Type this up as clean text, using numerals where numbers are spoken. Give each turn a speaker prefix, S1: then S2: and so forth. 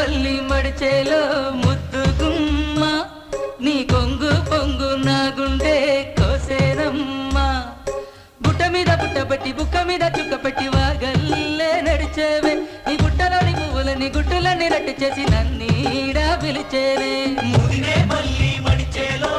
S1: మల్లి మడిచేలో ముద్దుగుమ్మ నీ కొంగు పొంగు నా గుండె కోసేనమ్మా బుట్ట మీద బుట్టబట్టి బుక్క మీద చుక్కపెట్టి వాగల్లే నడిచేవే నీ గుట్టలోని పువ్వులని గుట్టులని రట్టు చేసి నన్నీడా పిలిచేనే
S2: మల్లి మడిచేలో